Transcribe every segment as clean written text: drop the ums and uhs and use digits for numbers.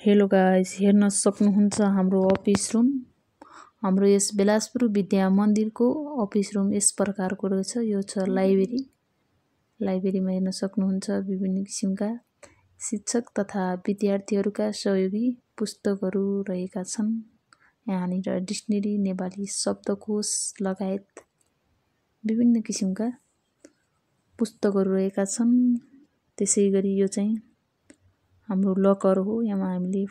Hello guys, हेर्न सक्नुहुन्छ हाम्रो अफिस रुम। हाम्रो यस बेलासपुर विद्या मन्दिरको अफिस रुम यस प्रकारको रहेछ। यो छ लाइब्रेरी। लाइब्रेरीमा हेर्न सक्नुहुन्छ विभिन्न किसिमका शिक्षक तथा विद्यार्थीहरूका सहयोगी पुस्तकहरू रहेका छन्। यहाँनिर डिक्सनरी, नेपाली शब्दकोश लगायत विभिन्न किसिमका पुस्तकहरू रहेका छन्। त्यसैगरी यो चाहिँ हाम्रो लकर हो। यहाँ हामीले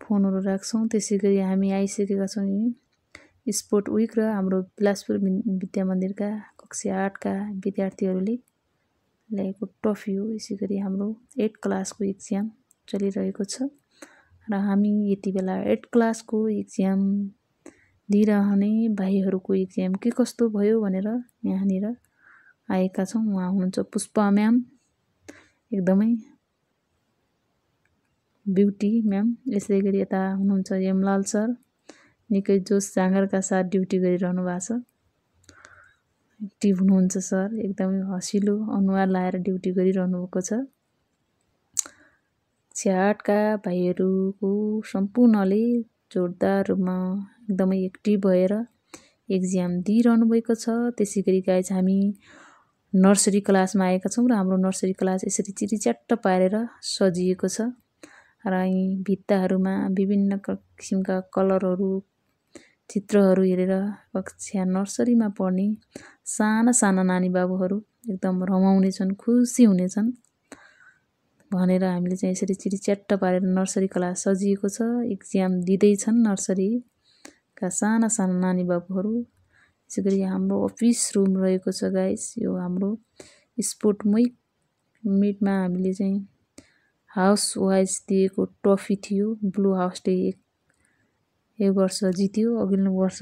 फोनहरू राख्छौँ। त्यसैगरी हामी आइसकेका छौँ यी स्पोर्ट विक र हाम्रो बिलासपुर विद्या मन्दिरका कक्षा 8 का विद्यार्थीहरूले ल्याएको ट्रफी हो। यसैगरी हाम्रो 8 क्लासको एक्जाम चलिरहेको छ र हामी यति बेला 8 क्लासको एक्जाम दिइरहने भाइहरूको एक्जाम के कस्तो भयो भनेर यहाँनिर आएका छौँ। उहाँ हुनुहुन्छ पुष्पा म्याम, एकदमै ब्युटी म्याम। यसैगरी यता हुनुहुन्छ यमलाल सर, निकै जोस जाँगरका साथ ड्युटी गरिरहनु भएको छ। एक्टिभ हुनुहुन्छ सर, एकदमै हँसिलो अनुहार लाएर ड्युटी गरिरहनु भएको छ। कक्षा 8 का भाइहरूको सम्पूर्णले जोरदार रूपमा एकदमै एक्टिभ भएर एक्जाम दिइरहनु भएको छ। त्यसैगरी गाइस हामी नर्सरी क्लासमा आएका छौँ र हाम्रो नर्सरी क्लास यसरी चिरिच्याट्ट पारेर सजिएको छ र यी भित्ताहरूमा विभिन्न किसिमका कलरहरू, चित्रहरू हेरेर कक्षा नर्सरीमा पढ्ने साना साना नानी बाबुहरू एकदम रमाउने छन्, खुसी हुनेछन् भनेर हामीले चाहिँ यसरी चिरिच्याट्ट पारेर नर्सरी क्लास सजिएको छ। एक्जाम दिँदैछन् नर्सरीका साना साना नानी बाबुहरू। त्यसैगरी हाम्रो अफिस रुम रहेको छ गाइस। यो हाम्रो स्पोर्ट मिटमा हामीले चाहिँ हाउस वाइज दिएको ट्रफी थियो। ब्लू हाउसले एक वर्ष जित्यो, अघिल्लो वर्ष